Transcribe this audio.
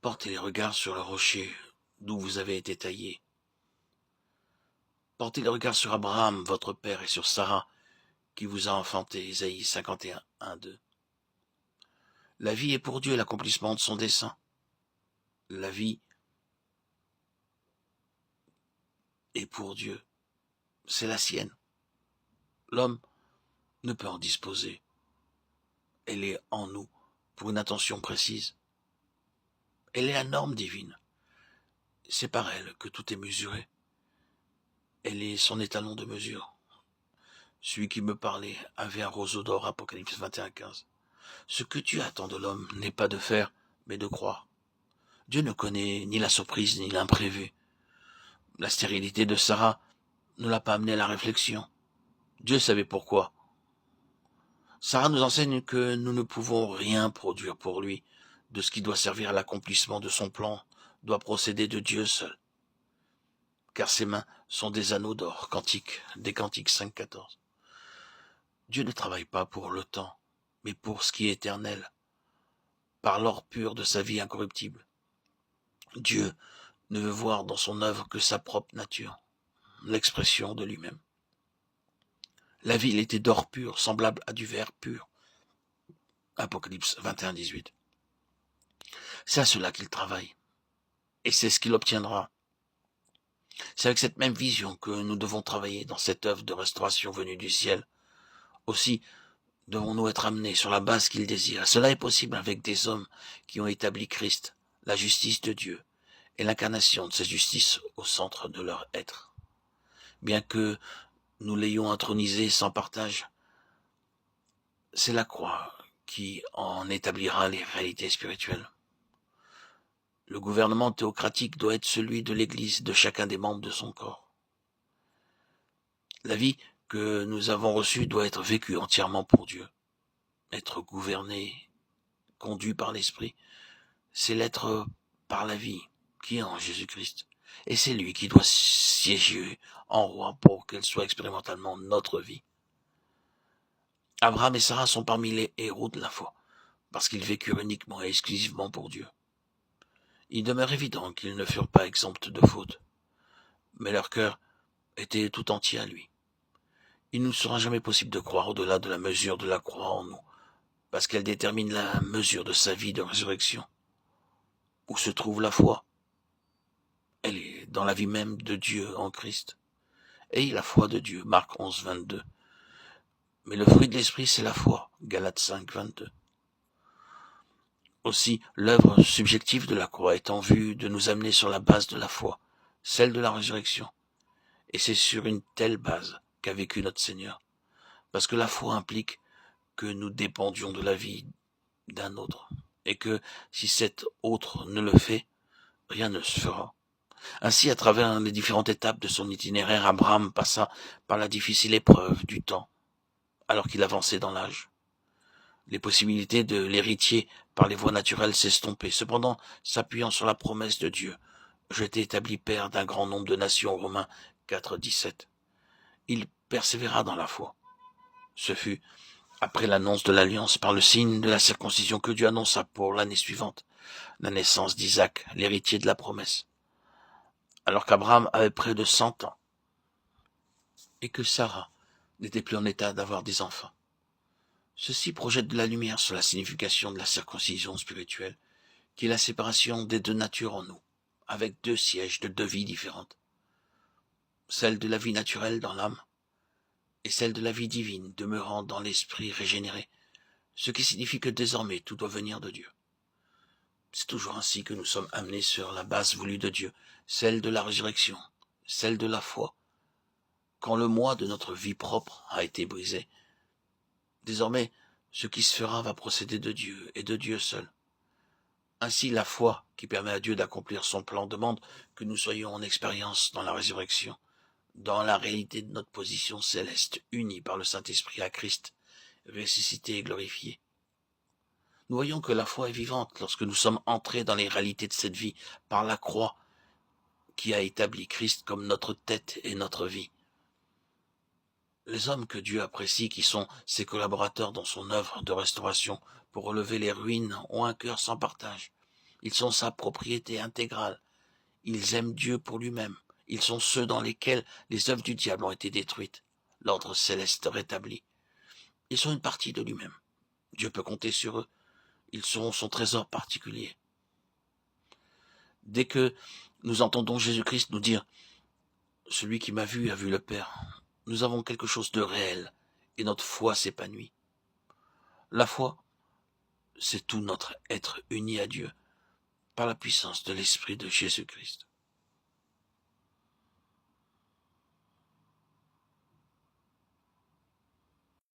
Portez les regards sur le rocher d'où vous avez été taillés. Portez les regards sur Abraham, votre père, et sur Sarah, qui vous a enfanté. Ésaïe 51, 1, 2. La vie est pour Dieu l'accomplissement de son dessein. La vie est pour Dieu. C'est la sienne. L'homme ne peut en disposer. Elle est en nous pour une intention précise. Elle est la norme divine. C'est par elle que tout est mesuré. Elle est son étalon de mesure. Celui qui me parlait avait un roseau d'or, Apocalypse 21, 15. Ce que Dieu attend de l'homme n'est pas de faire, mais de croire. Dieu ne connaît ni la surprise ni l'imprévu. La stérilité de Sarah ne l'a pas amené à la réflexion. Dieu savait pourquoi. Sarah nous enseigne que nous ne pouvons rien produire pour lui. De ce qui doit servir à l'accomplissement de son plan doit procéder de Dieu seul. Car ses mains sont des anneaux d'or, des Cantiques 5, 14. Dieu ne travaille pas pour le temps, mais pour ce qui est éternel, par l'or pur de sa vie incorruptible. Dieu ne veut voir dans son œuvre que sa propre nature, l'expression de lui-même. La ville était d'or pur, semblable à du verre pur. Apocalypse 21, 18. C'est à cela qu'il travaille, et c'est ce qu'il obtiendra. C'est avec cette même vision que nous devons travailler dans cette œuvre de restauration venue du ciel. Aussi devons-nous être amenés sur la base qu'il désire. Cela est possible avec des hommes qui ont établi Christ, la justice de Dieu, et l'incarnation de cette justice au centre de leur être. Bien que nous l'ayons intronisé sans partage, c'est la croix qui en établira les réalités spirituelles. Le gouvernement théocratique doit être celui de l'Église, de chacun des membres de son corps. La vie que nous avons reçue doit être vécue entièrement pour Dieu. Être gouverné, conduit par l'Esprit, c'est l'être par la vie qui est en Jésus-Christ. Et c'est lui qui doit siéger en roi pour qu'elle soit expérimentalement notre vie. Abraham et Sarah sont parmi les héros de la foi, parce qu'ils vécurent uniquement et exclusivement pour Dieu. Il demeure évident qu'ils ne furent pas exempts de faute, mais leur cœur était tout entier à lui. Il ne nous sera jamais possible de croire au-delà de la mesure de la croix en nous, parce qu'elle détermine la mesure de sa vie de résurrection. Où se trouve la foi? Elle est dans la vie même de Dieu en Christ. Ayez la foi de Dieu, Marc 11, 22. Mais le fruit de l'esprit, c'est la foi, Galates 5, 22. Aussi, l'œuvre subjective de la croix est en vue de nous amener sur la base de la foi, celle de la résurrection. Et c'est sur une telle base qu'a vécu notre Seigneur. Parce que la foi implique que nous dépendions de la vie d'un autre. Et que si cet autre ne le fait, rien ne se fera. Ainsi, à travers les différentes étapes de son itinéraire, Abraham passa par la difficile épreuve du temps, alors qu'il avançait dans l'âge. Les possibilités de l'héritier par les voies naturelles s'estompaient. Cependant, s'appuyant sur la promesse de Dieu, je t'ai établi père d'un grand nombre de nations, Romains 4, 17. Il persévéra dans la foi. Ce fut après l'annonce de l'alliance par le signe de la circoncision que Dieu annonça pour l'année suivante la naissance d'Isaac, l'héritier de la promesse. Alors qu'Abraham avait près de 100 ans et que Sarah n'était plus en état d'avoir des enfants. Ceci projette de la lumière sur la signification de la circoncision spirituelle, qui est la séparation des deux natures en nous, avec deux sièges de deux vies différentes. Celle de la vie naturelle dans l'âme, et celle de la vie divine demeurant dans l'esprit régénéré, ce qui signifie que désormais tout doit venir de Dieu. C'est toujours ainsi que nous sommes amenés sur la base voulue de Dieu, celle de la résurrection, celle de la foi. Quand le moi de notre vie propre a été brisé, désormais, ce qui se fera va procéder de Dieu et de Dieu seul. Ainsi, la foi qui permet à Dieu d'accomplir son plan demande que nous soyons en expérience dans la résurrection, dans la réalité de notre position céleste, unie par le Saint-Esprit à Christ, ressuscité et glorifié. Nous voyons que la foi est vivante lorsque nous sommes entrés dans les réalités de cette vie par la croix qui a établi Christ comme notre tête et notre vie. Les hommes que Dieu apprécie, qui sont ses collaborateurs dans son œuvre de restauration pour relever les ruines, ont un cœur sans partage. Ils sont sa propriété intégrale. Ils aiment Dieu pour lui-même. Ils sont ceux dans lesquels les œuvres du diable ont été détruites, l'ordre céleste rétabli. Ils sont une partie de lui-même. Dieu peut compter sur eux. Ils sont son trésor particulier. Dès que nous entendons Jésus-Christ nous dire « Celui qui m'a vu a vu le Père », nous avons quelque chose de réel et notre foi s'épanouit. La foi, c'est tout notre être uni à Dieu par la puissance de l'Esprit de Jésus-Christ.